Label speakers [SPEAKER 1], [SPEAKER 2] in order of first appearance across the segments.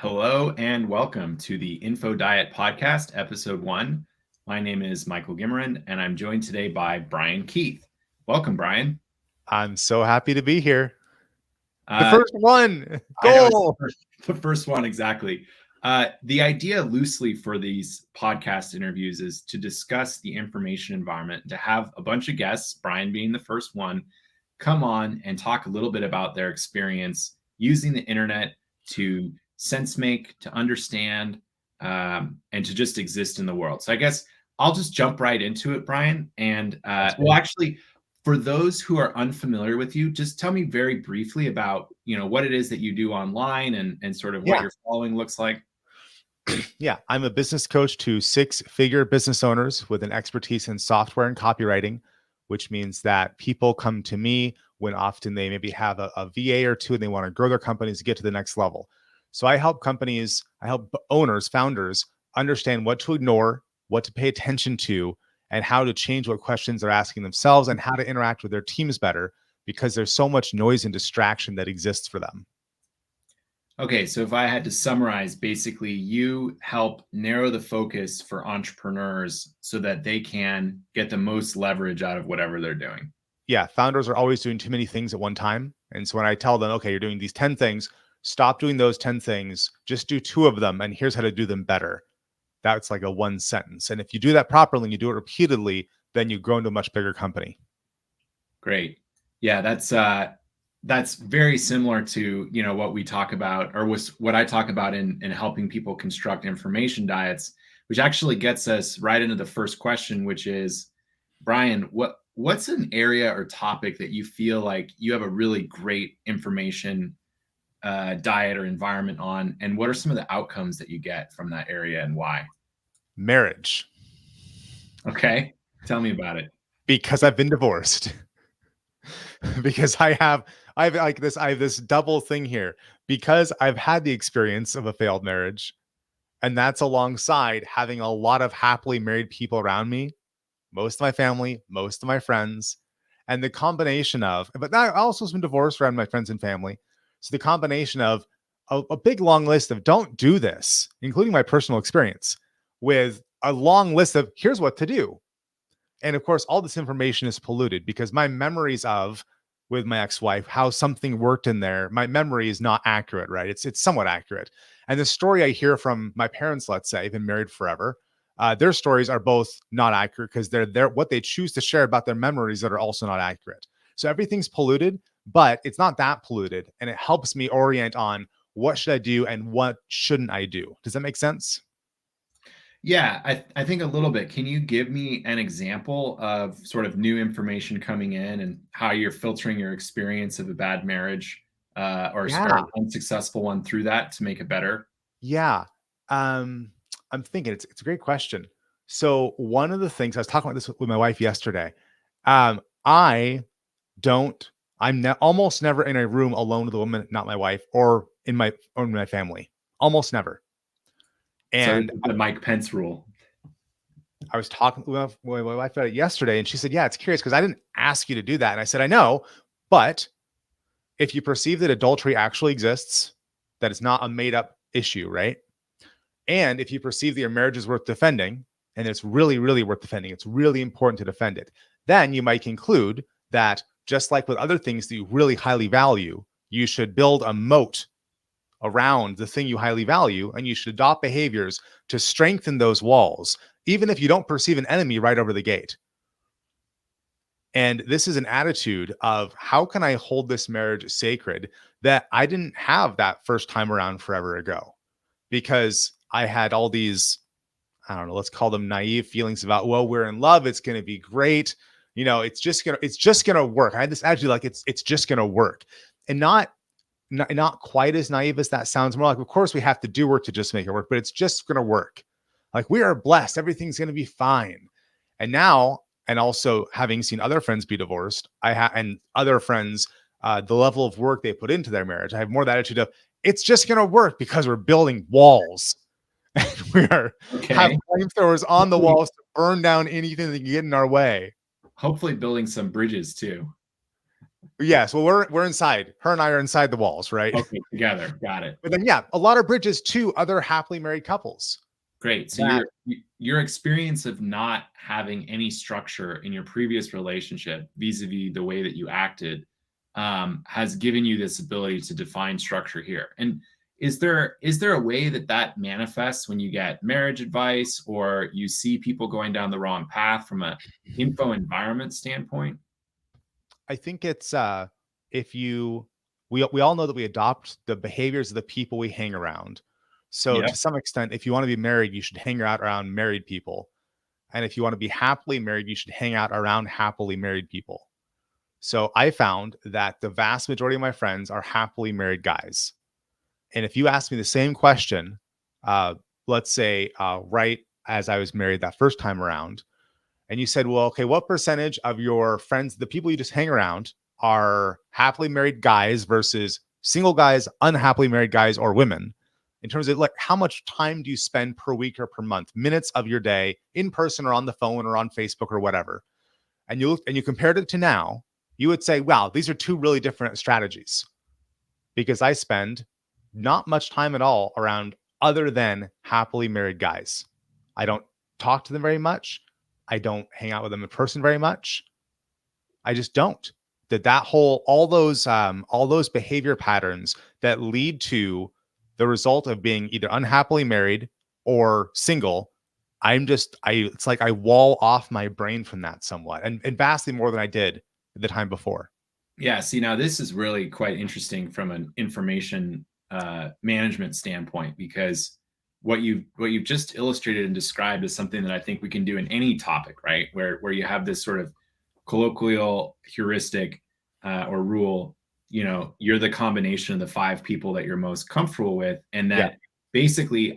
[SPEAKER 1] Hello and welcome to the Info Diet Podcast, Episode 1. My name is Michael Gimmerin, and I'm joined today by Brian Keith. Welcome, Brian.
[SPEAKER 2] I'm so happy to be here. The
[SPEAKER 1] Uh,
[SPEAKER 2] first one,
[SPEAKER 1] I know it's
[SPEAKER 2] goal.
[SPEAKER 1] the first one, exactly. The idea loosely for these podcast interviews is to discuss the information environment, to have a bunch of guests, Brian being the first one, come on and talk a little bit about their experience using the internet to sense make, to understand, and to just exist in the world. So I guess I'll just jump right into it, Brian. And actually, for those who are unfamiliar with you, just tell me very briefly about what it is that you do online and sort of what
[SPEAKER 2] Yeah.
[SPEAKER 1] your following looks like.
[SPEAKER 2] Yeah. I'm a business coach to six-figure business owners with an expertise in software and copywriting, which means that people come to me when often they maybe have a VA or two and they want to grow their companies to get to the next level. So I help owners, founders understand what to ignore, what to pay attention to, and how to change what questions they're asking themselves and how to interact with their teams better because there's so much noise and distraction that exists for them.
[SPEAKER 1] Okay, so if I had to summarize, basically you help narrow the focus for entrepreneurs so that they can get the most leverage out of whatever they're doing.
[SPEAKER 2] Yeah, founders are always doing too many things at one time. And so when I tell them, okay, you're doing these 10 things, stop doing those 10 things, just do 2 of them, and here's how to do them better. That's like a one sentence. And if you do that properly and you do it repeatedly, then you grow into a much bigger company.
[SPEAKER 1] Great. Yeah, that's very similar to what we talk about, or was what I talk about in helping people construct information diets, which actually gets us right into the first question, which is, Brian, what's an area or topic that you feel like you have a really great information diet or environment on, and what are some of the outcomes that you get from that area and why?
[SPEAKER 2] Marriage.
[SPEAKER 1] Okay, tell me about it.
[SPEAKER 2] Because I've been divorced. Because I have this double thing here. Because I've had the experience of a failed marriage, and that's alongside having a lot of happily married people around me, most of my family, most of my friends, and the combination of, but I also have been divorced around my friends and family. So the combination of a big long list of don't do this, including my personal experience, with a long list of here's what to do. And of course, all this information is polluted because my memories of with my ex-wife, how something worked in there, my memory is not accurate, right? It's somewhat accurate. And the story I hear from my parents, let's say, been married forever, their stories are both not accurate because they're what they choose to share about their memories that are also not accurate. So everything's polluted, but it's not that polluted. And it helps me orient on what should I do and what shouldn't I do. Does that make sense?
[SPEAKER 1] Yeah, I think a little bit. Can you give me an example of sort of new information coming in and how you're filtering your experience of a bad marriage or
[SPEAKER 2] Yeah.
[SPEAKER 1] an unsuccessful one through that to make it better?
[SPEAKER 2] Yeah. I'm thinking it's a great question. So one of the things I was talking about this with my wife yesterday. I don't. Almost never in a room alone with a woman, not my wife, or in my family. Almost never.
[SPEAKER 1] So
[SPEAKER 2] And
[SPEAKER 1] the Mike Pence rule.
[SPEAKER 2] I was talking with my wife about it yesterday, and she said, "Yeah, it's curious because I didn't ask you to do that." And I said, "I know, but if you perceive that adultery actually exists, that it's not a made up issue, right? And if you perceive that your marriage is worth defending, and it's really, really worth defending, it's really important to defend it, then you might conclude that just like with other things that you really highly value, you should build a moat around the thing you highly value, and you should adopt behaviors to strengthen those walls, even if you don't perceive an enemy right over the gate." And this is an attitude of how can I hold this marriage sacred that I didn't have that first time around forever ago? Because I had all these, I don't know, let's call them naive feelings about, well, we're in love, it's going to be great. It's just going to work. I had this attitude like it's just going to work. And not quite as naive as that sounds. More like, of course we have to do work to just make it work, but it's just going to work. Like we are blessed, everything's going to be fine. And now, and also having seen other friends be divorced, and other friends, the level of work they put into their marriage, I have more the attitude of it's just going to work because we're building walls. And have
[SPEAKER 1] Okay.
[SPEAKER 2] flamethrowers on the walls to burn down anything that can get in our way.
[SPEAKER 1] Hopefully building some bridges too.
[SPEAKER 2] Yes, well, we're inside. Her and I are inside the walls, right?
[SPEAKER 1] Okay, together. Got it.
[SPEAKER 2] But then, yeah, a lot of bridges to other happily married couples.
[SPEAKER 1] Great. So
[SPEAKER 2] That
[SPEAKER 1] your experience of not having any structure in your previous relationship vis-a-vis the way that you acted has given you this ability to define structure here. And is there a way that that manifests when you get marriage advice or you see people going down the wrong path from a info environment standpoint?
[SPEAKER 2] I think it's if you we all know that we adopt the behaviors of the people we hang around. So
[SPEAKER 1] Yeah.
[SPEAKER 2] to some extent, if you want to be married, you should hang out around married people. And if you want to be happily married, you should hang out around happily married people. So I found that the vast majority of my friends are happily married guys. And if you ask me the same question, uh, let's say right as I was married that first time around, and you said, well, okay, what percentage of your friends, the people you just hang around, are happily married guys versus single guys, unhappily married guys, or women? In terms of like how much time do you spend per week or per month, minutes of your day in person or on the phone or on Facebook or whatever? And you compared it to now, you would say, wow, these are two really different strategies because I spend not much time at all around other than happily married guys. I don't talk to them very much. I don't hang out with them in person very much. I just don't. That whole all those behavior patterns that lead to the result of being either unhappily married or single, I it's like I wall off my brain from that somewhat and vastly more than I did the time before.
[SPEAKER 1] Yeah, see, now this is really quite interesting from an information management standpoint because what you've just illustrated and described is something that I think we can do in any topic, right? Where you have this sort of colloquial heuristic or rule. You're the combination of the five people that you're most comfortable with, and
[SPEAKER 2] Yeah.
[SPEAKER 1] that basically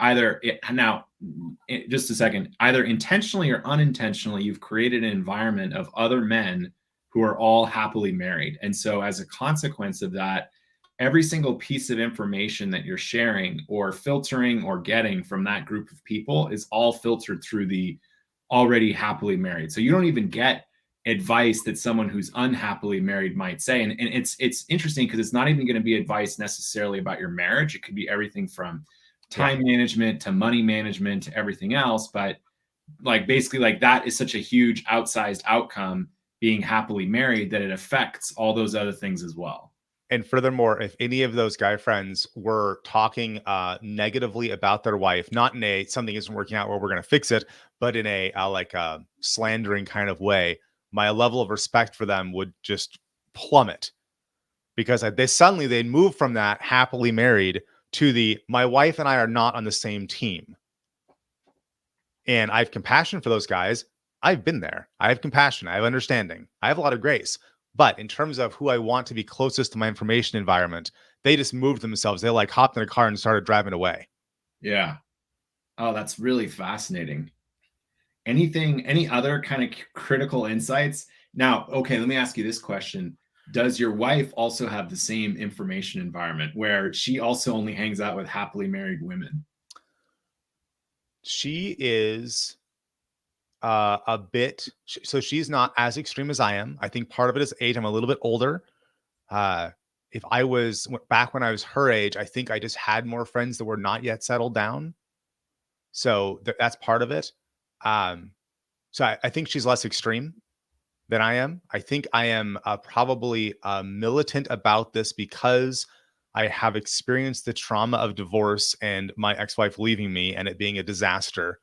[SPEAKER 1] just a second, either intentionally or unintentionally, you've created an environment of other men who are all happily married. And so, as a consequence of that, every single piece of information that you're sharing or filtering or getting from that group of people is all filtered through the already happily married. So, you don't even get advice that someone who's unhappily married might say. And it's interesting because it's not even going to be advice necessarily about your marriage. It could be everything from
[SPEAKER 2] Yeah.
[SPEAKER 1] time management to money management to everything else. But like basically like that is such a huge outsized outcome being happily married that it affects all those other things as well.
[SPEAKER 2] And furthermore, if any of those guy friends were talking negatively about their wife, not in a something isn't working out where we're going to fix it, but in a like a slandering kind of way, my level of respect for them would just plummet because they'd move from that happily married to the my wife and I are not on the same team. And I have compassion for those guys. I've been there. I have compassion. I have understanding. I have a lot of grace. But in terms of who I want to be closest to my information environment, they just moved themselves. They like hopped in a car and started driving away.
[SPEAKER 1] Yeah. Oh, that's really fascinating. Any other kind of critical insights? Now, okay, let me ask you this question. Does your wife also have the same information environment where she also only hangs out with happily married women?
[SPEAKER 2] She is a bit, so she's not as extreme as I am. I think part of it is age. I'm a little bit older. Uh, if I was back when I was her age, I think I just had more friends that were not yet settled down. So that's part of it. Um, so I think she's less extreme than I am. I think I am probably militant about this because I have experienced the trauma of divorce and my ex-wife leaving me and it being a disaster.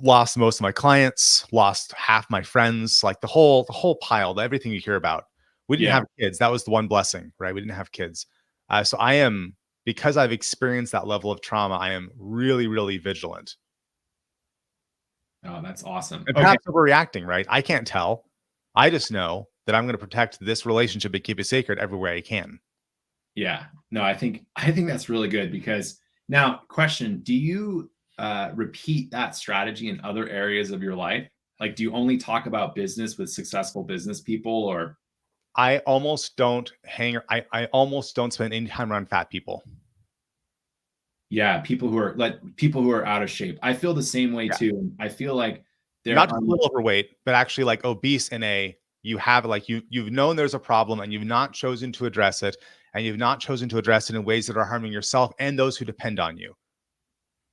[SPEAKER 2] Lost most of my clients, lost half my friends, like the whole pile, everything you hear about. We didn't
[SPEAKER 1] Yeah.
[SPEAKER 2] have kids. That was the one blessing, right? We didn't have kids. So I am, because I've experienced that level of trauma, I am really, really vigilant.
[SPEAKER 1] Oh, that's awesome.
[SPEAKER 2] And
[SPEAKER 1] Okay.
[SPEAKER 2] perhaps overreacting, right? I can't tell. I just know that I'm going to protect this relationship and keep it sacred every way I can.
[SPEAKER 1] Yeah. No, I think that's really good because now question, do you repeat that strategy in other areas of your life? Like do you only talk about business with successful business people or
[SPEAKER 2] I almost don't spend any time around fat people.
[SPEAKER 1] yeah, people who are out of shape. I feel the same way
[SPEAKER 2] Yeah.
[SPEAKER 1] too. I feel like there
[SPEAKER 2] Not
[SPEAKER 1] are
[SPEAKER 2] just a little overweight, but actually like obese in a you have like you've known there's a problem and you've not chosen to address it, and you've not chosen to address it in ways that are harming yourself and those who depend on you.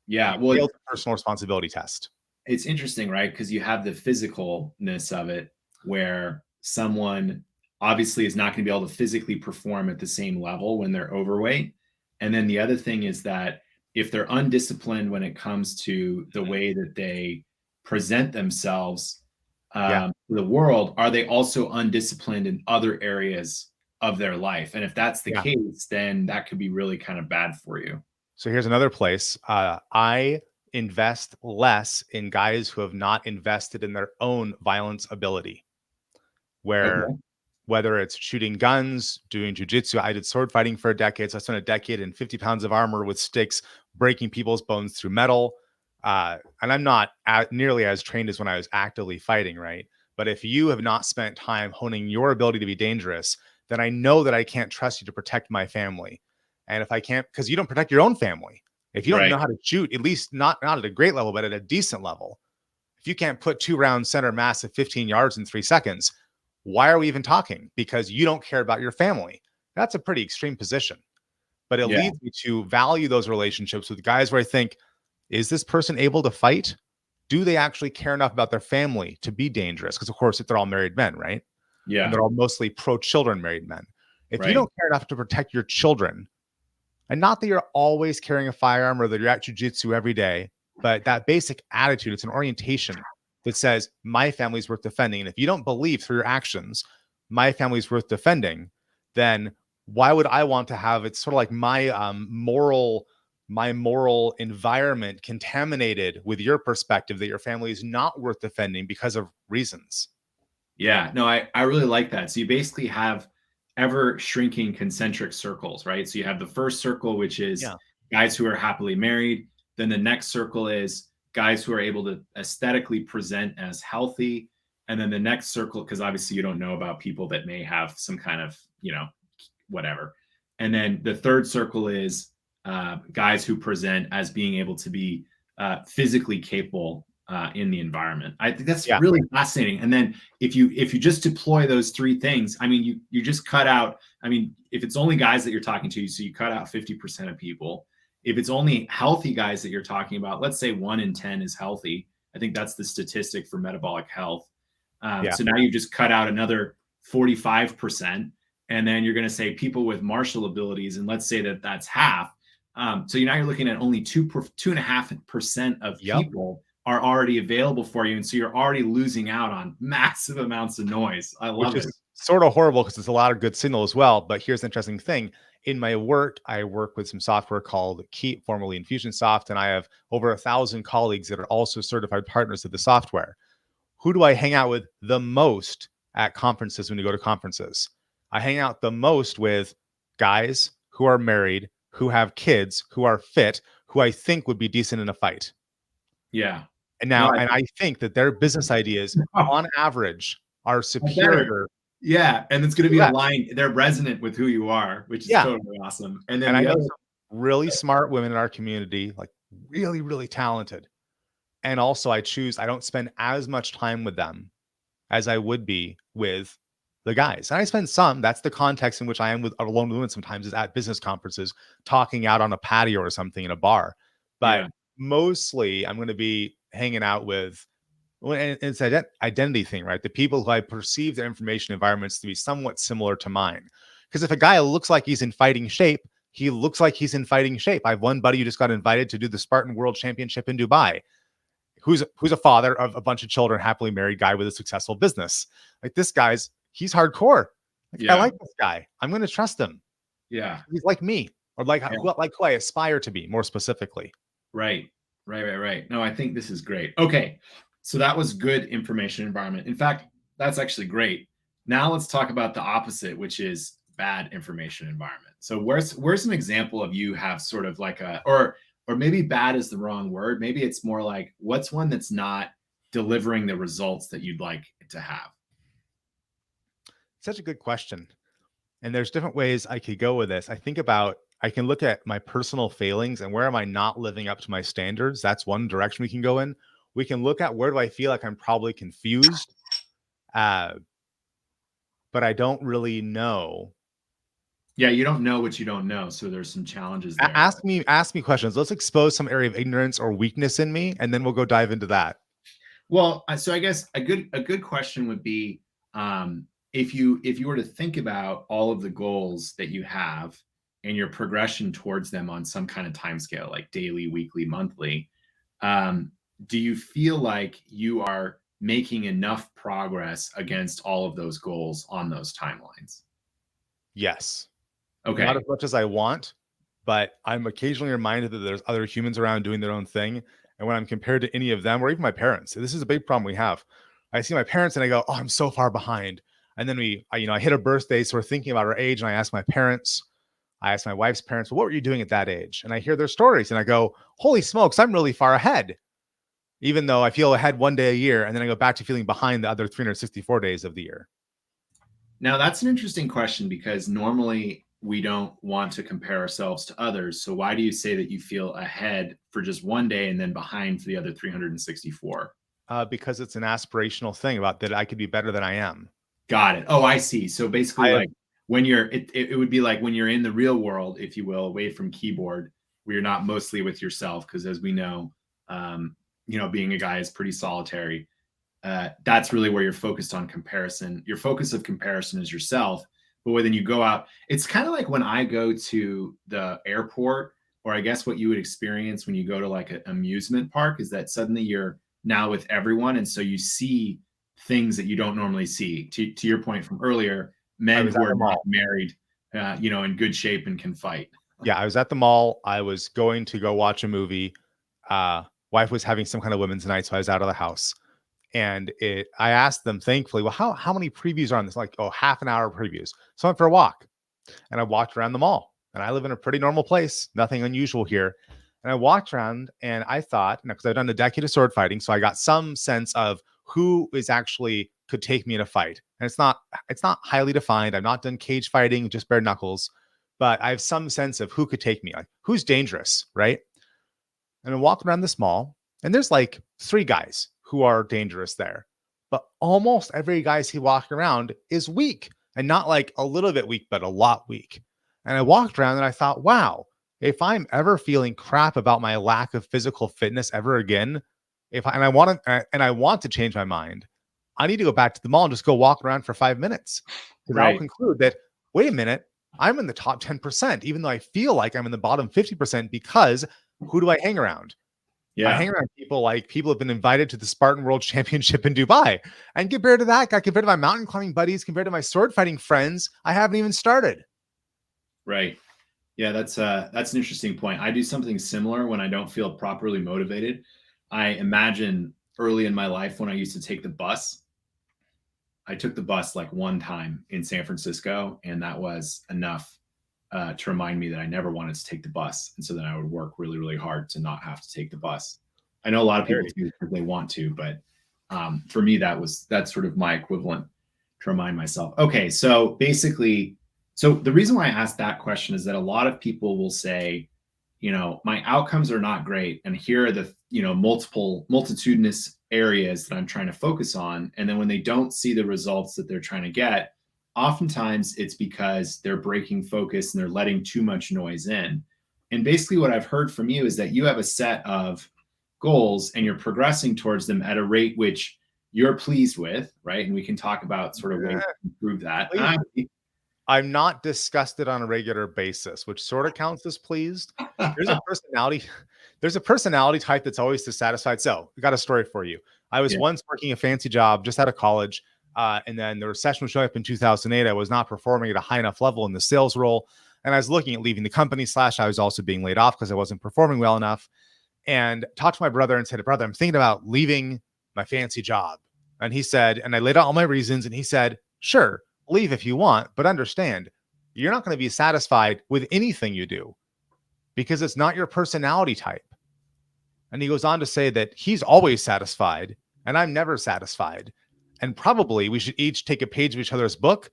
[SPEAKER 1] Yeah.
[SPEAKER 2] You
[SPEAKER 1] Well,
[SPEAKER 2] failed the personal responsibility test.
[SPEAKER 1] it's interesting, right? Because you have the physicalness of it where someone obviously is not going to be able to physically perform at the same level when they're overweight. And then the other thing is that if they're undisciplined when it comes to the way that they present themselves
[SPEAKER 2] Yeah.
[SPEAKER 1] to the world, are they also undisciplined in other areas of their life? And if that's the
[SPEAKER 2] Yeah.
[SPEAKER 1] case, then that could be really kind of bad for you.
[SPEAKER 2] So here's another place. I invest less in guys who have not invested in their own violence ability, where
[SPEAKER 1] Okay.
[SPEAKER 2] whether it's shooting guns, doing jujitsu. I did sword fighting for a decade. So I spent a decade in 50 pounds of armor with sticks, breaking people's bones through metal. And I'm not nearly as trained as when I was actively fighting, right? But if you have not spent time honing your ability to be dangerous, then I know that I can't trust you to protect my family. And if I can't, because you don't protect your own family. If you don't
[SPEAKER 1] Right.
[SPEAKER 2] know how to shoot, at least not at a great level, but at a decent level, if you can't put 2 rounds center mass at 15 yards in 3 seconds, why are we even talking? Because you don't care about your family. That's a pretty extreme position. But it
[SPEAKER 1] Yeah.
[SPEAKER 2] leads me to value those relationships with guys where I think, is this person able to fight? Do they actually care enough about their family to be dangerous? Because, of course, they're all married men, right? And
[SPEAKER 1] Yeah.
[SPEAKER 2] they're all mostly pro children married men. If you
[SPEAKER 1] Right.
[SPEAKER 2] don't care enough to protect your children, and not that you're always carrying a firearm or that you're at jujitsu every day, but that basic attitude, it's an orientation that says, my family's worth defending. And if you don't believe through your actions, my family's worth defending, then why would I want to have it's sort of like my moral environment contaminated with your perspective that your family is not worth defending because of reasons.
[SPEAKER 1] Yeah, no, I really like that. So you basically have ever shrinking concentric circles, right? So you have the first circle, which is
[SPEAKER 2] Yeah.
[SPEAKER 1] guys who are happily married. Then the next circle is guys who are able to aesthetically present as healthy. And then the next circle, because obviously you don't know about people that may have some kind of, whatever. And then the third circle is guys who present as being able to be physically capable in the environment. I think that's
[SPEAKER 2] Yeah.
[SPEAKER 1] really fascinating. And then if you just deploy those three things, I mean, you just cut out. I mean, if it's only guys that you're talking to, so you cut out 50% of people. If it's only healthy guys that you're talking about, let's say 1 in 10 is healthy. I think that's the statistic for metabolic health.
[SPEAKER 2] Yeah.
[SPEAKER 1] So now you just cut out another 45%, and then you're going to say people with martial abilities, and let's say that that's half. So now you're looking at only 2.5% of
[SPEAKER 2] Yep.
[SPEAKER 1] people are already available for you, and so you're already losing out on massive amounts of noise. I
[SPEAKER 2] Which
[SPEAKER 1] love
[SPEAKER 2] is
[SPEAKER 1] it.
[SPEAKER 2] sort of horrible because it's a lot of good signal as well. But here's the interesting thing. In my work, I work with some software called Key, formerly Infusionsoft, and I have over 1,000 colleagues that are also certified partners of the software. Who do I hang out with the most at conferences when you go to conferences? I hang out the most with guys who are married, who have kids, who are fit, who I think would be decent in a fight.
[SPEAKER 1] Yeah.
[SPEAKER 2] And
[SPEAKER 1] No,
[SPEAKER 2] now, and I think that their business ideas
[SPEAKER 1] I,
[SPEAKER 2] on average are
[SPEAKER 1] better.
[SPEAKER 2] superior.
[SPEAKER 1] Yeah, and it's going to be
[SPEAKER 2] Yeah.
[SPEAKER 1] aligned. They're resonant with who you are, which is
[SPEAKER 2] Yeah.
[SPEAKER 1] totally awesome. And then
[SPEAKER 2] And I
[SPEAKER 1] the
[SPEAKER 2] know
[SPEAKER 1] other,
[SPEAKER 2] some really smart women in our community, like really, really talented. And also I don't spend as much time with them as I would be with the guys. And I spend some, that's the context in which I am with alone with women sometimes is at business conferences, talking out on a patio or something in a bar. But
[SPEAKER 1] yeah,
[SPEAKER 2] mostly I'm going to be hanging out with, well, and it's an identity thing, right? The people who I perceive their information environments to be somewhat similar to mine. Because if a guy looks like he's in fighting shape, he looks like he's in fighting shape. I have one buddy who just got invited to do the Spartan World Championship in Dubai, who's a father of a bunch of children, happily married guy with a successful business. Like this guy's, he's hardcore. Like, I
[SPEAKER 1] yeah,
[SPEAKER 2] like this guy. I'm going to trust him.
[SPEAKER 1] yeah,
[SPEAKER 2] He's like me, or like
[SPEAKER 1] yeah.
[SPEAKER 2] who I aspire to be, more specifically.
[SPEAKER 1] Right, right. No, I think this is great. Okay, so that was good information environment. In fact, that's actually great. Now let's talk about the opposite, which is bad information environment. So where's an example of you have sort of like a or maybe bad is the wrong word. Maybe it's more like what's one that's not delivering the results that you'd like it to have.
[SPEAKER 2] Such a good question. And there's different ways I could go with this. I can look at my personal failings and where am I not living up to my standards? That's one direction we can go in. We can look at where do I feel like I'm probably confused. Uh, but I don't really know.
[SPEAKER 1] Yeah, you don't know what you don't know, so there's some challenges there.
[SPEAKER 2] Ask me questions. Let's expose some area of ignorance or weakness in me, and then we'll go dive into that.
[SPEAKER 1] Well, so I guess a good question would be, if you were to think about all of the goals that you have and your progression towards them on some kind of time scale, like daily, weekly, monthly, um, do you feel like you are making enough progress against all of those goals on those timelines?
[SPEAKER 2] Yes. Not as
[SPEAKER 1] Okay.
[SPEAKER 2] much as I want, but I'm occasionally reminded that there's other humans around doing their own thing. And when I'm compared to any of them, or even my parents, this is a big problem we have. I see my parents and I go, "Oh, I'm so far behind." And then I hit a birthday, so we're thinking about our age, and I ask my parents, I ask my wife's parents, "Well, what were you doing at that age?" And I hear their stories, and I go, "Holy smokes, I'm really far ahead." Even though I feel ahead one day a year, and then I go back to feeling behind the other 364 days of the year.
[SPEAKER 1] Now, that's an interesting question because normally we don't want to compare ourselves to others. So, why do you say that you feel ahead for just one day and then behind for the other 364?
[SPEAKER 2] Because it's an aspirational thing about that I could be better than I am.
[SPEAKER 1] Got it. Oh, I see. So, basically,
[SPEAKER 2] I have
[SPEAKER 1] like when it would be like when you're in the real world, if you will, away from keyboard, where you're not mostly with yourself. Because as we know, being a guy is pretty solitary. That's really where you're focused on comparison. Your focus of comparison is yourself. But when you go out, it's kind of like when I go to the airport, or I guess what you would experience when you go to like an amusement park is that suddenly you're now with everyone. And so you see things that you don't normally see. To your point from earlier,
[SPEAKER 2] I
[SPEAKER 1] men
[SPEAKER 2] was
[SPEAKER 1] who
[SPEAKER 2] at
[SPEAKER 1] are
[SPEAKER 2] the
[SPEAKER 1] not
[SPEAKER 2] mall.
[SPEAKER 1] married, in good shape and can fight.
[SPEAKER 2] Yeah, I was at the mall. I was going to go watch a movie. Wife was having some kind of women's night, so I was out of the house. And I asked them thankfully, well, how many previews are on this? Like, oh, half an hour previews. So I went for a walk and I walked around the mall. And I live in a pretty normal place, nothing unusual here. And I walked around and I thought, because I've done a decade of sword fighting, so I got some sense of who is actually could take me in a fight. And it's not highly defined. I've not done cage fighting, just bare knuckles, but I have some sense of who could take me, like who's dangerous, right? And I'm walking around this mall, and there's like three guys who are dangerous there. But almost every guy I see walking around is weak, and not like a little bit weak, but a lot weak. And I walked around and I thought, wow, if I'm ever feeling crap about my lack of physical fitness ever again, and I want to change my mind, I need to go back to the mall and just go walk around for 5 minutes. Because I'll
[SPEAKER 1] Right.
[SPEAKER 2] conclude that, wait a minute, I'm in the top 10%, even though I feel like I'm in the bottom 50% because who do I hang around? I
[SPEAKER 1] Yeah.
[SPEAKER 2] hang around people like people have been invited to the Spartan World Championship in Dubai. And compared to that guy, compared to my mountain climbing buddies, compared to my sword fighting friends, I haven't even started.
[SPEAKER 1] Right. Yeah, that's an interesting point. I do something similar when I don't feel properly motivated. I imagine early in my life when I used to take the bus. I took the bus like one time in San Francisco, and that was enough to remind me that I never wanted to take the bus, and so then I would work really, really hard to not have to take the bus. I know a lot of people do because they want to, but for me, that's sort of my equivalent to remind myself. Okay, so basically, so the reason why I asked that question is that a lot of people will say, my outcomes are not great, and here are the multitudinous areas that I'm trying to focus on, and then when they don't see the results that they're trying to get, oftentimes it's because they're breaking focus and they're letting too much noise in. And basically what I've heard from you is that you have a set of goals and you're progressing towards them at a rate which you're pleased with, right? And we can talk about sort of ways to improve that.
[SPEAKER 2] Please, I'm not disgusted on a regular basis, which sort of counts as pleased. There's a personality, there's a personality type that's always dissatisfied. So I got a story for you. I was
[SPEAKER 1] Yeah.
[SPEAKER 2] once working a fancy job just out of college. And then the recession was showing up in 2008. I was not performing at a high enough level in the sales role. And I was looking at leaving the company / I was also being laid off because I wasn't performing well enough. And talked to my brother and said, brother, I'm thinking about leaving my fancy job. And he said, and I laid out all my reasons. And he said, sure, leave if you want, but understand, you're not going to be satisfied with anything you do because it's not your personality type. And he goes on to say that he's always satisfied and I'm never satisfied. And probably we should each take a page of each other's book,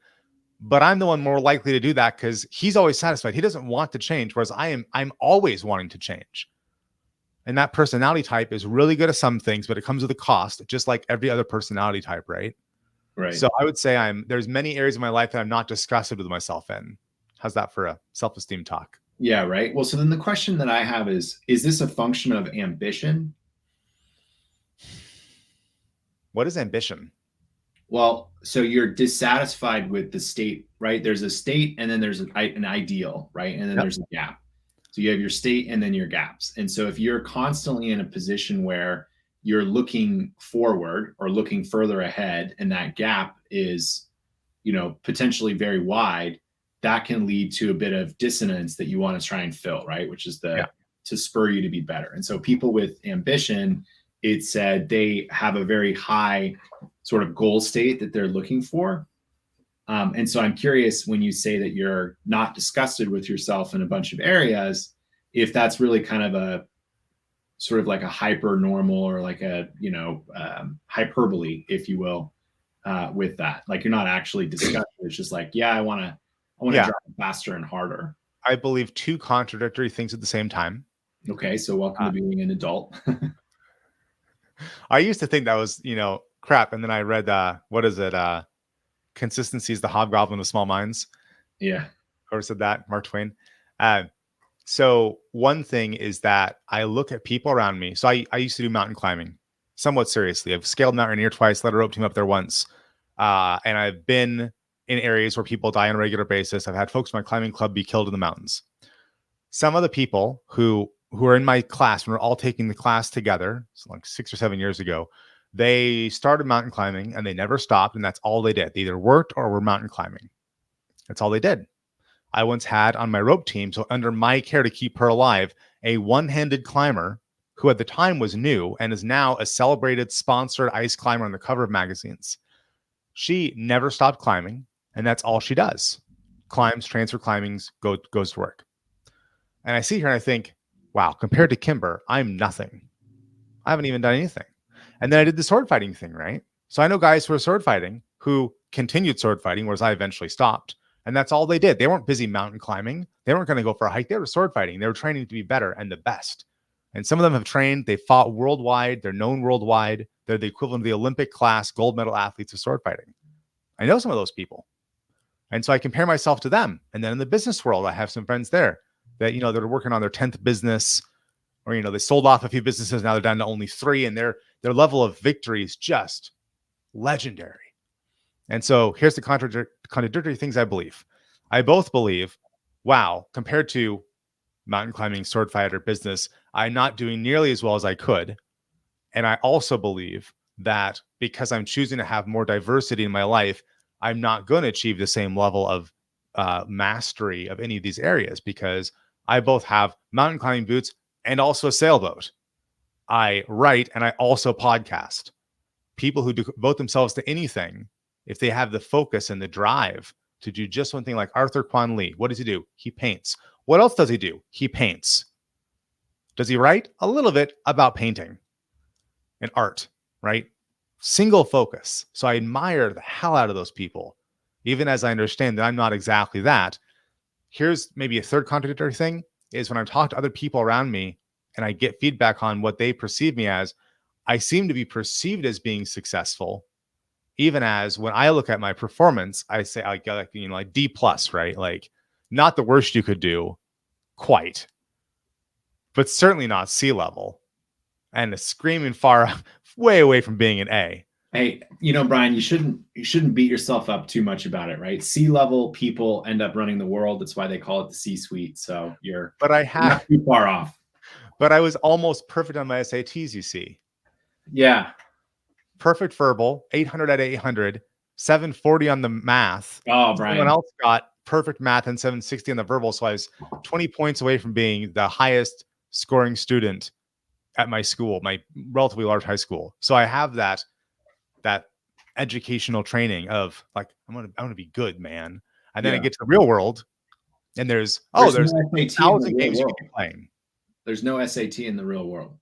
[SPEAKER 2] but I'm the one more likely to do that because he's always satisfied. He doesn't want to change, whereas I'm always wanting to change. And that personality type is really good at some things, but it comes with a cost, just like every other personality type, right?
[SPEAKER 1] Right.
[SPEAKER 2] So I would say there's many areas of my life that I'm not disgusted with myself in. How's that for a self-esteem talk?
[SPEAKER 1] Yeah, right. Well, so then the question that I have is this a function of ambition?
[SPEAKER 2] What is ambition?
[SPEAKER 1] Well, so you're dissatisfied with the state, right? There's a state and then there's an ideal, right? And then
[SPEAKER 2] Yep.
[SPEAKER 1] there's a gap. So you have your state and then your gaps. And so if you're constantly in a position where you're looking forward or looking further ahead and that gap is, potentially very wide, that can lead to a bit of dissonance that you want to try and fill, right? Which is
[SPEAKER 2] Yeah.
[SPEAKER 1] to spur you to be better. And so people with ambition, it said they have a very high sort of goal state that they're looking for. And so I'm curious, when you say that you're not disgusted with yourself in a bunch of areas, if that's really kind of a sort of like a hyper normal or like a, hyperbole, if you will, with that. Like you're not actually disgusted. It's just like, yeah, I want to
[SPEAKER 2] Yeah.
[SPEAKER 1] drive faster and harder.
[SPEAKER 2] I believe two contradictory things at the same time.
[SPEAKER 1] Okay. So welcome to being an adult.
[SPEAKER 2] I used to think that was, crap. And then I read, what is it? Consistency is the hobgoblin of small minds.
[SPEAKER 1] Yeah.
[SPEAKER 2] Whoever said that? Mark Twain. So one thing is that I look at people around me. So I used to do mountain climbing somewhat seriously. I've scaled Mount Rainier twice, led a rope team up there once. And I've been in areas where people die on a regular basis. I've had folks in my climbing club be killed in the mountains. Some of the people who are in my class, when we're all taking the class together, so like 6 or 7 years ago, they started mountain climbing and they never stopped. And that's all they did. They either worked or were mountain climbing. That's all they did. I once had on my rope team, so under my care to keep her alive, a one-handed climber who at the time was new and is now a celebrated sponsored ice climber on the cover of magazines. She never stopped climbing, and that's all she does. Climbs, transfer climbings, goes to work. And I see her and I think, wow, compared to Kimber, I'm nothing. I haven't even done anything. And then I did the sword fighting thing, right? So I know guys who are sword fighting who continued sword fighting, whereas I eventually stopped. And that's all they did. They weren't busy mountain climbing. They weren't going to go for a hike. They were sword fighting. They were training to be better and the best. And some of them have trained. They fought worldwide. They're known worldwide. They're the equivalent of the Olympic class gold medal athletes of sword fighting. I know some of those people. And so I compare myself to them. And then in the business world, I have some friends there that, that are working on their 10th business, or, they sold off a few businesses. Now they're down to only 3. And their level of victory is just legendary. And so here's the contradictory things I believe. I both believe, wow, compared to mountain climbing, sword fighter business, I'm not doing nearly as well as I could. And I also believe that because I'm choosing to have more diversity in my life, I'm not going to achieve the same level of mastery of any of these areas, because I both have mountain climbing boots and also a sailboat. I write and I also podcast. People who devote themselves to anything, if they have the focus and the drive to do just one thing, like Arthur Kwan Lee, what does he do? He paints. What else does he do? He paints. Does he write? A little bit about painting and art, right? Single focus. So I admire the hell out of those people, even as I understand that I'm not exactly that. Here's maybe a third contradictory thing is when I talk to other people around me and I get feedback on what they perceive me as, I seem to be perceived as being successful, even as when I look at my performance, I say I get like D plus, right? Like not the worst you could do, quite, but certainly not C level, and a screaming far way away from being an A.
[SPEAKER 1] Hey, Brian, you shouldn't beat yourself up too much about it, right? C-level people end up running the world. That's why they call it the C-suite. So you're not too far off.
[SPEAKER 2] But I was almost perfect on my SATs, you see.
[SPEAKER 1] Yeah.
[SPEAKER 2] Perfect verbal, 800 out of 800, 740 on the math.
[SPEAKER 1] Oh, Brian.
[SPEAKER 2] Someone else got perfect math and 760 on the verbal. So I was 20 points away from being the highest scoring student at my school, my relatively large high school. So I have that educational training of like, I want to be good, man. And then I get to the real world and there's
[SPEAKER 1] no
[SPEAKER 2] 1,000 games you can be playing.
[SPEAKER 1] There's no SAT in the real world.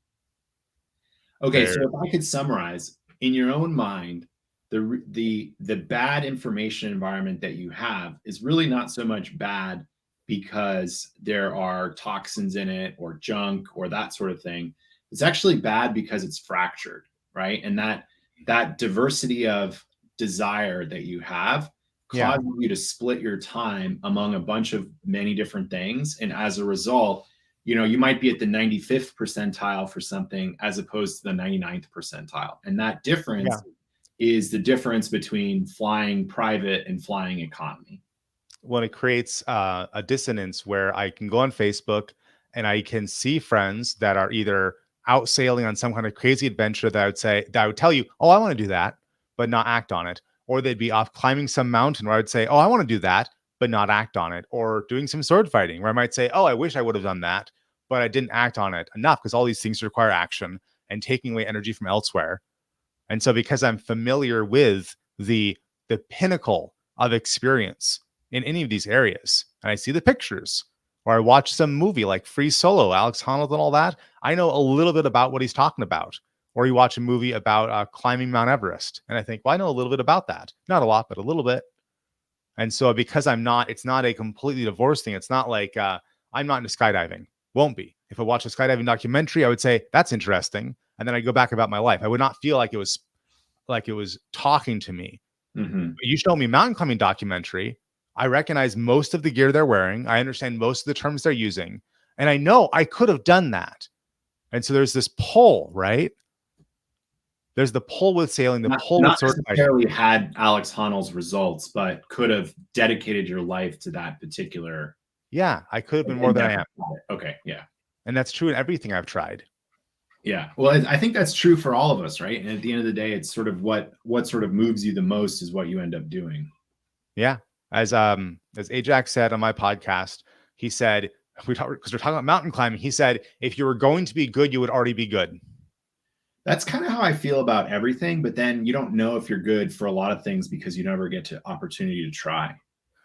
[SPEAKER 1] Okay, so if I could summarize in your own mind, the bad information environment that you have is really not so much bad because there are toxins in it or junk or that sort of thing. It's actually bad because it's fractured, right? And that diversity of desire that you have
[SPEAKER 2] Yeah.
[SPEAKER 1] causes you to split your time among a bunch of many different things. And as a result, you might be at the 95th percentile for something as opposed to the 99th percentile. And that difference
[SPEAKER 2] Yeah.
[SPEAKER 1] is the difference between flying private and flying economy.
[SPEAKER 2] When it creates a dissonance where I can go on Facebook and I can see friends that are either out sailing on some kind of crazy adventure that I would tell you, oh, I want to do that, but not act on it. Or they'd be off climbing some mountain where I would say, oh, I want to do that, but not act on it. Or doing some sword fighting where I might say, oh, I wish I would have done that, but I didn't act on it enough because all these things require action and taking away energy from elsewhere. And so because I'm familiar with the pinnacle of experience in any of these areas, and I see the pictures, or I watch some movie like Free Solo, Alex Honnold and all that, I know a little bit about what he's talking about. Or you watch a movie about climbing Mount Everest, and I think, well, I know a little bit about that. Not a lot, but a little bit. And so because it's not a completely divorced thing. It's not like I'm not into skydiving. Won't be. If I watch a skydiving documentary, I would say that's interesting, and then I go back about my life. I would not feel like it was talking to me.
[SPEAKER 1] Mm-hmm.
[SPEAKER 2] But you show me mountain climbing documentary, I recognize most of the gear they're wearing. I understand most of the terms they're using, and I know I could have done that. And so there's this pull, right? There's the pull with sailing, the pull with
[SPEAKER 1] Not
[SPEAKER 2] sword fighting.
[SPEAKER 1] necessarily had Alex Honnold's results, but could have dedicated your life to that particular
[SPEAKER 2] Yeah, I could have been more than I
[SPEAKER 1] endeavor.
[SPEAKER 2] am.
[SPEAKER 1] Okay, yeah.
[SPEAKER 2] And that's true in everything I've tried.
[SPEAKER 1] Yeah. Well, I think that's true for all of us, right? And at the end of the day, it's sort of what sort of moves you the most is what you end up doing.
[SPEAKER 2] Yeah. As Ajax said on my podcast, he said, because we're talking about mountain climbing, he said, if you were going to be good, you would already be good.
[SPEAKER 1] That's kind of how I feel about everything, but then you don't know if you're good for a lot of things because you never get to opportunity to try.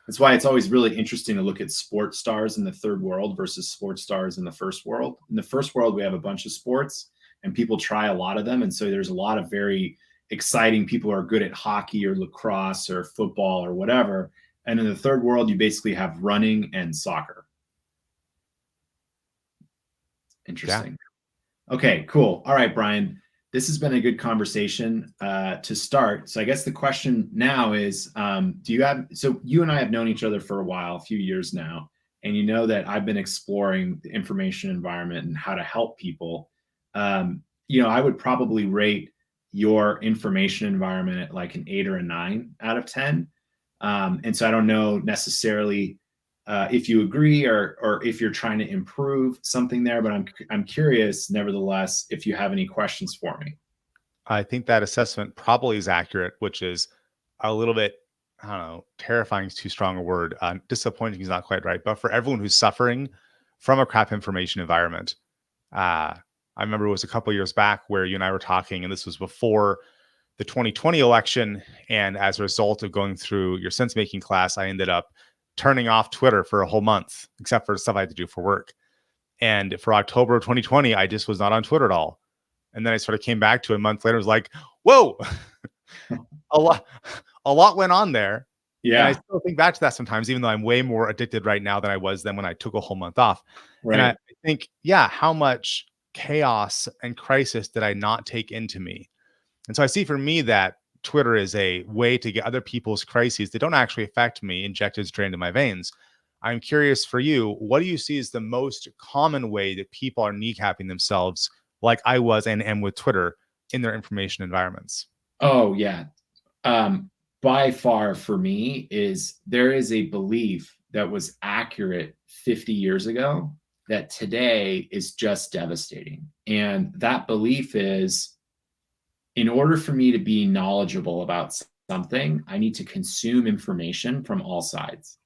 [SPEAKER 1] That's why it's always really interesting to look at sports stars in the third world versus sports stars in the first world. In the first world, we have a bunch of sports and people try a lot of them. And so there's a lot of very exciting people who are good at hockey or lacrosse or football or whatever. And in the third world, you basically have running and soccer. Interesting. Yeah. Okay, cool. All right, Brian. This has been a good conversation to start. So I guess the question now is, so you and I have known each other for a while, a few years now, and you know that I've been exploring the information environment and how to help people. I would probably rate your information environment at like an 8 or a 9 out of 10. And so I don't know necessarily if you agree or if you're trying to improve something there, but I'm curious, nevertheless, if you have any questions for me.
[SPEAKER 2] I think that assessment probably is accurate, which is a little bit, I don't know, terrifying is too strong a word. Disappointing is not quite right. But for everyone who's suffering from a crap information environment, I remember it was a couple of years back where you and I were talking, and this was before the 2020 election. And as a result of going through your sense making class, I ended up turning off Twitter for a whole month, except for stuff I had to do for work. And for October of 2020, I just was not on Twitter at all. And then I sort of came back to it a month later. It was like, whoa, a lot went on there.
[SPEAKER 1] Yeah.
[SPEAKER 2] And I still think back to that sometimes, even though I'm way more addicted right now than I was then when I took a whole month off.
[SPEAKER 1] Right.
[SPEAKER 2] And I think, how much chaos and crisis did I not take into me? And so I see for me that Twitter is a way to get other people's crises that don't actually affect me injected straight into my veins. I'm curious for you, what do you see as the most common way that people are kneecapping themselves, like I was and am with Twitter, in their information environments?
[SPEAKER 1] Oh, yeah. By far for me there is a belief that was accurate 50 years ago that today is just devastating. And that belief is, in order for me to be knowledgeable about something, I need to consume information from all sides.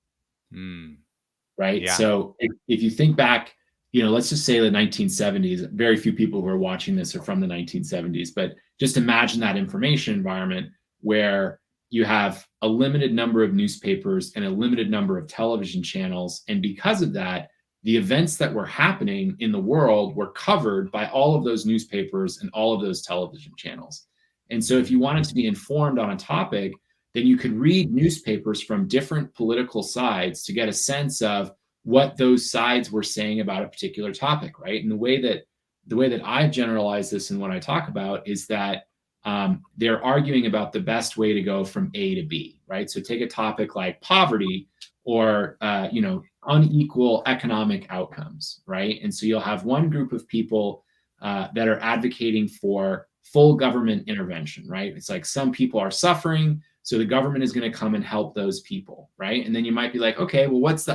[SPEAKER 1] Right.
[SPEAKER 2] Yeah.
[SPEAKER 1] So if you think back, let's just say the 1970s, very few people who are watching this are from the 1970s, but just imagine that information environment where you have a limited number of newspapers and a limited number of television channels. And because of that, the events that were happening in the world were covered by all of those newspapers and all of those television channels. And so if you wanted to be informed on a topic, then you could read newspapers from different political sides to get a sense of what those sides were saying about a particular topic, right? And the way that I've generalized this and what I talk about is that they're arguing about the best way to go from A to B, right? So take a topic like poverty or unequal economic outcomes, right? And so you'll have one group of people that are advocating for full government intervention, right? It's like some people are suffering, so the government is going to come and help those people, right? And then you might be like, okay, well, what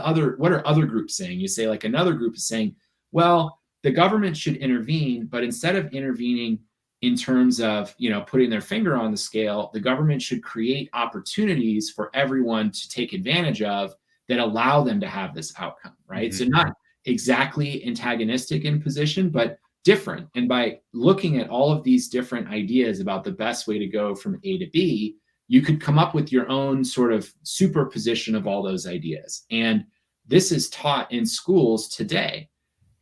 [SPEAKER 1] are other groups saying? You say like another group is saying, well, the government should intervene, but instead of intervening in terms of putting their finger on the scale, the government should create opportunities for everyone to take advantage of that allow them to have this outcome, right? So not exactly antagonistic in position, but different. And by looking at all of these different ideas about the best way to go from A to B, you could come up with your own sort of superposition of all those ideas. And this is taught in schools today.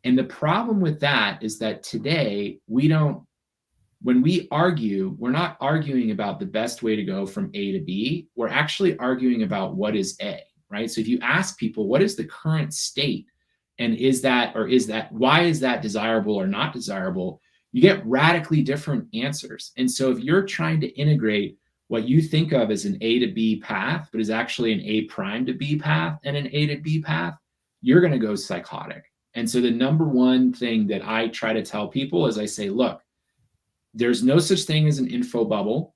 [SPEAKER 1] And the problem with that is that today when we argue, we're not arguing about the best way to go from A to B. We're actually arguing about what is A, right? So if you ask people, what is the current state? And why is that desirable or not desirable? You get radically different answers. And so if you're trying to integrate what you think of as an A to B path, but is actually an A prime to B path and an A to B path, you're going to go psychotic. And so the number one thing that I try to tell people is I say, look, there's no such thing as an info bubble.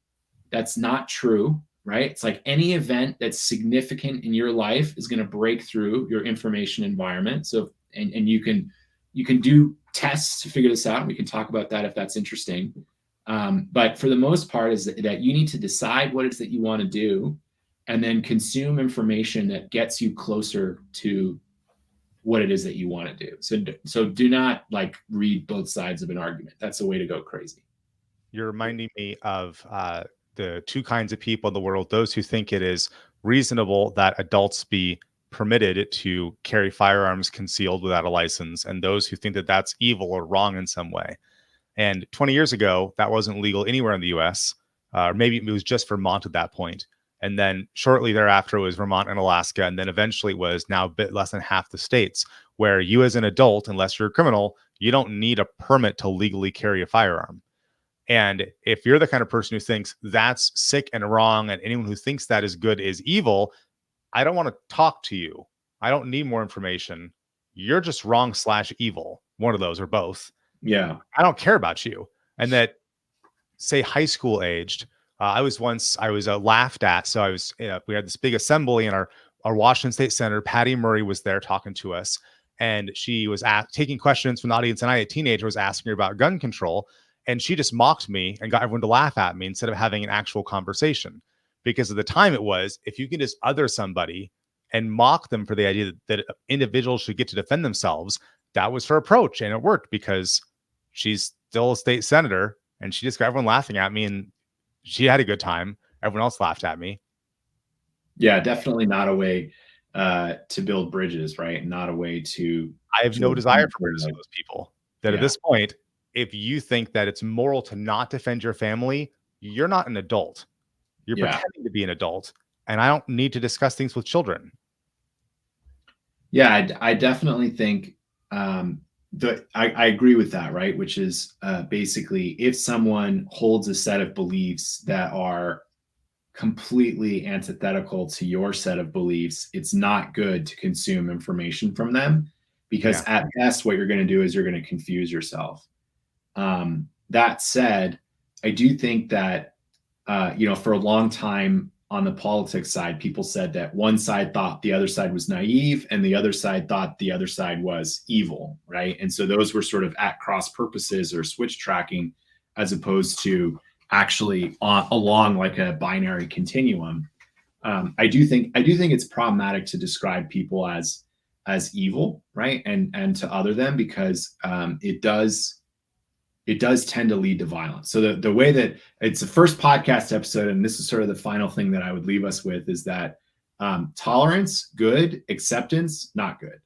[SPEAKER 1] That's not true, right? It's like any event that's significant in your life is going to break through your information environment. So, and you can do tests to figure this out. And we can talk about that if that's interesting. But for the most part is that you need to decide what it is that you want to do and then consume information that gets you closer to what it is that you want to do. So do not like read both sides of an argument. That's a way to go crazy.
[SPEAKER 2] You're reminding me of the two kinds of people in the world: those who think it is reasonable that adults be permitted to carry firearms concealed without a license, and those who think that that's evil or wrong in some way. And 20 years ago, that wasn't legal anywhere in the US, or maybe it was just Vermont at that point. And then shortly thereafter, it was Vermont and Alaska. And then eventually it was now a bit less than half the states, where you as an adult, unless you're a criminal, you don't need a permit to legally carry a firearm. And if you're the kind of person who thinks that's sick and wrong, and anyone who thinks that is good is evil, I don't want to talk to you. I don't need more information. You're just wrong / evil. One of those or both.
[SPEAKER 1] Yeah.
[SPEAKER 2] I don't care about you. And that, say, high school aged, I was laughed at. So we had this big assembly in our Washington State Senator, Patty Murray, was there talking to us. And she was taking questions from the audience. And I, a teenager, was asking her about gun control. And she just mocked me and got everyone to laugh at me instead of having an actual conversation. Because at the time it was, if you can just other somebody and mock them for the idea that individuals should get to defend themselves, that was her approach. And it worked because she's still a state senator and she just got everyone laughing at me and she had a good time. Everyone else laughed at me.
[SPEAKER 1] Yeah, definitely not a way to build bridges, right? Not a way to.
[SPEAKER 2] I have no desire for bridges with those people. That at this point, if you think that it's moral to not defend your family, you're not an adult. You're pretending to be an adult. And I don't need to discuss things with children.
[SPEAKER 1] Yeah, I definitely think I agree with that, right? Which is basically if someone holds a set of beliefs that are completely antithetical to your set of beliefs, it's not good to consume information from them because at best, what you're going to do is you're going to confuse yourself. That said, I do think that, for a long time on the politics side, people said that one side thought the other side was naive and the other side thought the other side was evil, right? And so those were sort of at cross purposes or switch tracking as opposed to actually along like a binary continuum. I do think it's problematic to describe people as evil, right? And to other them because it does tend to lead to violence. So the way that it's the first podcast episode, and this is sort of the final thing that I would leave us with is that tolerance, good; acceptance, not good.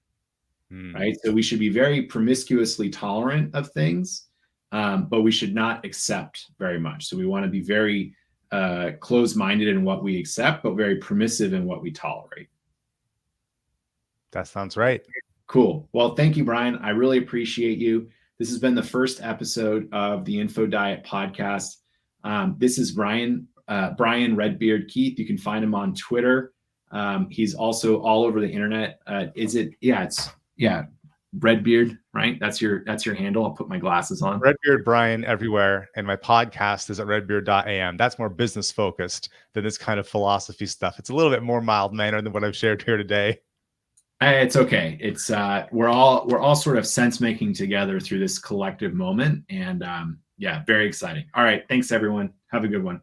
[SPEAKER 1] Right. So we should be very promiscuously tolerant of things, but we should not accept very much. So we want to be very closed-minded in what we accept, but very permissive in what we tolerate.
[SPEAKER 2] That sounds right.
[SPEAKER 1] Cool. Well, thank you, Brian. I really appreciate you. This has been the first episode of the Info Diet podcast. This is Brian Redbeard Keith. You can find him on Twitter. He's also all over the internet. It's Redbeard, right? That's your handle. I'll put my glasses on.
[SPEAKER 2] Redbeard Brian everywhere, and my podcast is at redbeard.am. That's more business focused than this kind of philosophy stuff. It's a little bit more mild mannered than what I've shared here today.
[SPEAKER 1] It's okay. It's we're all sort of sense making together through this collective moment, and very exciting. All right, thanks everyone. Have a good one.